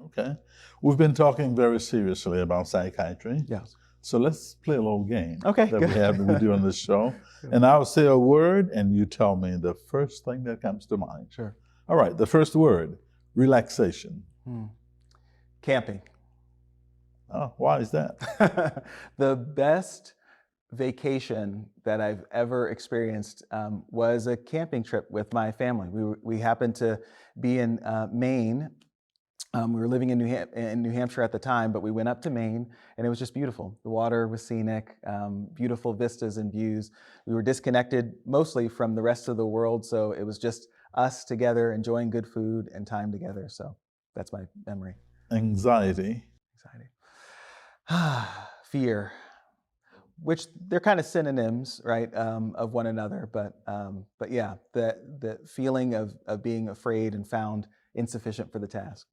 Okay. We've been talking very seriously about psychiatry. Yes. So let's play a little game Okay, that good. we do on this show. Good. And I'll say a word and you tell me the first thing that comes to mind. Sure. All right, the first word, relaxation. Camping. Oh, why is that? The best vacation that I've ever experienced was a camping trip with my family. We happened to be in Maine. We were living in New Hampshire at the time, but we went up to Maine, and it was just beautiful. The water was scenic, beautiful vistas and views. We were disconnected mostly from the rest of the world, so it was just us together enjoying good food and time together. So that's my memory. Anxiety. Fear, which they're kind of synonyms, right, of one another. But yeah, the feeling of being afraid and found insufficient for the task.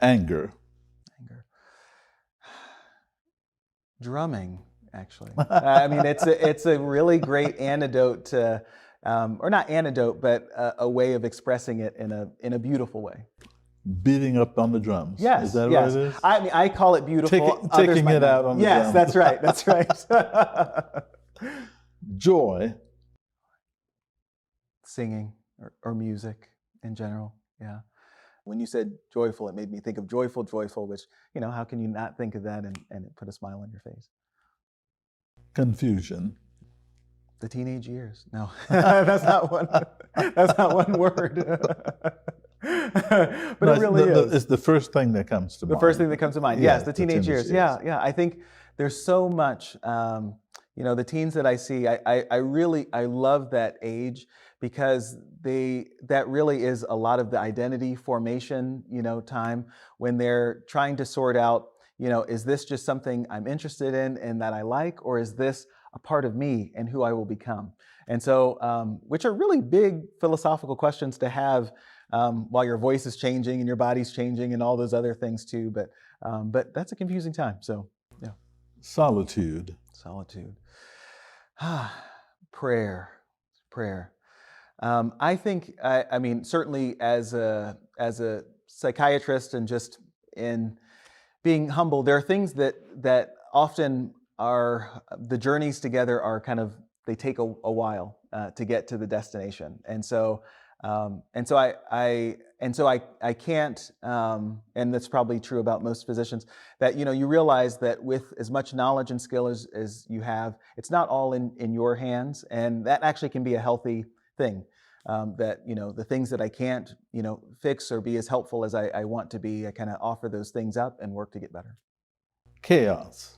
Anger. Drumming, actually. I mean, it's a really great antidote to, or not antidote, but a way of expressing it in a beautiful way. Beating up on the drums. Yes, is that yes. what it is? I mean, I call it beautiful. Taking it out on the drums. Yes, that's right. That's right. Joy. Singing or music in general. Yeah. When you said joyful, it made me think of joyful, which, how can you not think of that and it put a smile on your face? Confusion. The teenage years. No, that's not one. That's not one word. But no, it really is. It's the first thing that comes to mind. The first thing that comes to mind. Yes, the teenage years. years. Yeah. I think there's so much. The teens that I see, I love that age because that really is a lot of the identity formation, time when they're trying to sort out, is this just something I'm interested in and that I like, or is this a part of me and who I will become? And so, which are really big philosophical questions to have while your voice is changing and your body's changing and all those other things too. But that's a confusing time. So, yeah. Solitude. Prayer. I think, I mean, certainly as a psychiatrist and just in being humble, there are things that often are, the journeys together are kind of, they take a while to get to the destination. And so I can't, and that's probably true about most physicians, that you realize that with as much knowledge and skill as you have, it's not all in your hands, and that actually can be a healthy thing. That the things that I can't fix or be as helpful as I want to be, I kind of offer those things up and work to get better. Chaos.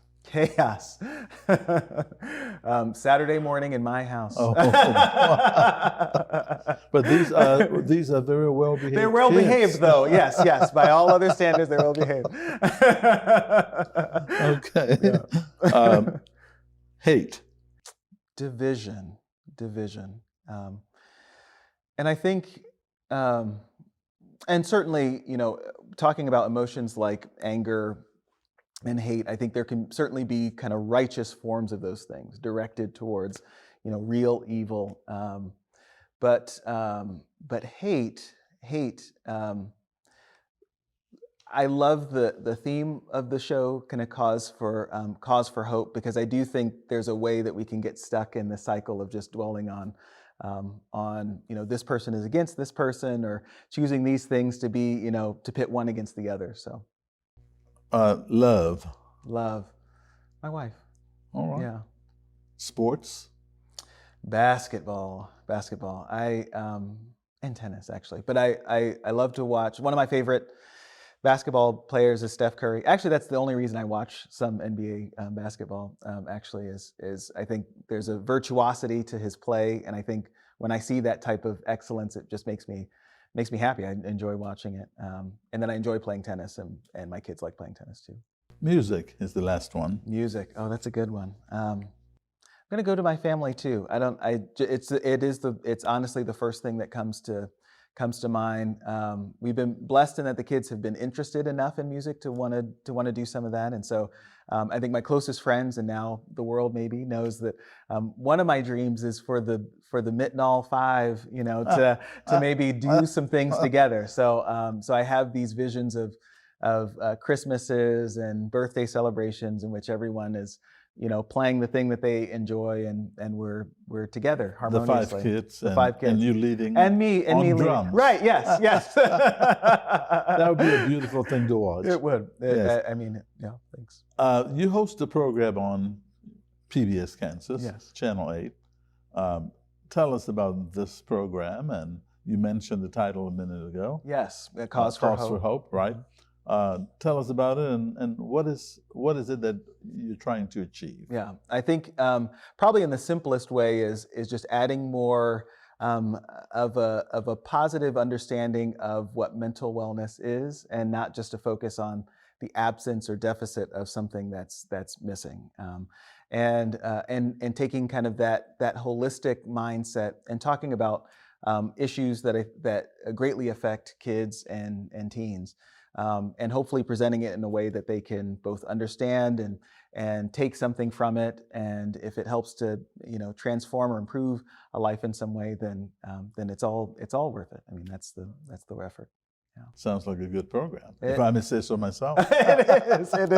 Saturday morning in my house. Oh. But these are very well behaved. They're well behaved, though. Yes. By all other standards, they're well behaved. Okay. Yeah. Hate. Division. And I think, and certainly, talking about emotions like anger and hate, I think there can certainly be kind of righteous forms of those things directed towards, real evil. But hate. I love the theme of the show, kind of cause for hope, because I do think there's a way that we can get stuck in the cycle of just dwelling on this person is against this person, or choosing these things to be, to pit one against the other. So. Love. My wife. All right. Yeah. Sports. Basketball. And tennis, actually. But I love to watch. One of my favorite basketball players is Steph Curry. Actually, that's the only reason I watch some NBA basketball. Actually, is I think there's a virtuosity to his play, and I think when I see that type of excellence, it just makes me happy. I enjoy watching it, and then I enjoy playing tennis, and my kids like playing tennis too. Music is the last one. Music. Oh, that's a good one. I'm gonna go to my family too. It's honestly the first thing that comes comes to mind. We've been blessed in that the kids have been interested enough in music to want to do some of that. And so I think my closest friends, and now the world maybe, knows that one of my dreams is for the Mitnaul 5, to maybe do some things together. So I have these visions of Christmases and birthday celebrations in which everyone is, playing the thing that they enjoy, and we're together harmoniously. The 5 kids, and you leading, and me drums. Leading. Right? Yes. That would be a beautiful thing to watch. It would. Yes. Thanks. You host a program on PBS Kansas, yes, Channel 8. Tell us about this program, and you mentioned the title a minute ago. Yes, Cause for Hope. Right? Tell us about it, and what is it that you're trying to achieve? Yeah, I think probably in the simplest way is just adding more of a positive understanding of what mental wellness is, and not just a focus on the absence or deficit of something that's missing, and taking kind of that holistic mindset and talking about issues that greatly affect kids and teens. And hopefully presenting it in a way that they can both understand and take something from it. And if it helps to transform or improve a life in some way, then it's all worth it. I mean, that's the effort. Yeah. Sounds like a good program, if I may say so myself. It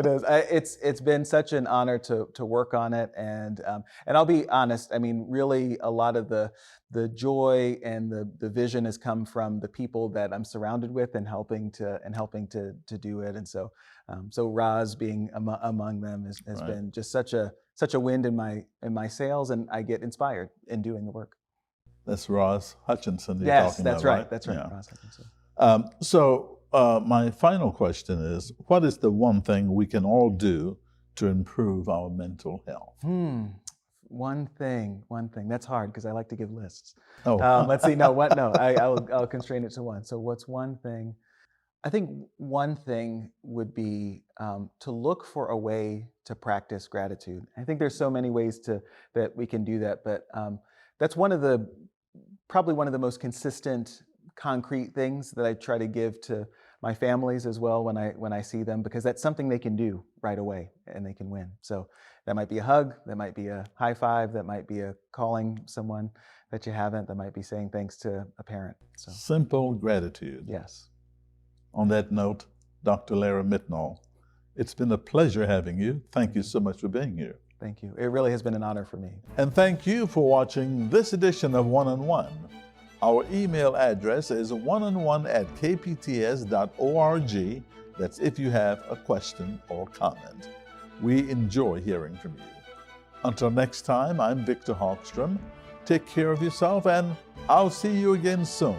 is. It's been such an honor to work on it, and I'll be honest. I mean, really, a lot of the joy and the vision has come from the people that I'm surrounded with and helping to do it. And so Roz being among them has right. been just such a wind in my sails, and I get inspired in doing the work. That's Roz Hutchinson you're yes, talking that's about, right. That's right. Yeah. Roz Hutchinson. So my final question is, what is the one thing we can all do to improve our mental health? One thing. That's hard because I like to give lists. Oh. Let's see. No, I'll constrain it to one. So what's one thing? I think one thing would be to look for a way to practice gratitude. I think there's so many ways that we can do that, but that's probably one of the most consistent, concrete things that I try to give to my families as well when I see them, because that's something they can do right away and they can win. So that might be a hug, that might be a high five, that might be a calling someone that you haven't, that might be saying thanks to a parent. So simple gratitude. Yes. On that note, Dr. Larry Mitnaul, it's been a pleasure having you. Thank you so much for being here. Thank you. It really has been an honor for me. And thank you for watching this edition of One-on-One. Our email address is oneonone@kpts.org. That's if you have a question or comment. We enjoy hearing from you. Until next time, I'm Victor Hawkstrom. Take care of yourself, and I'll see you again soon.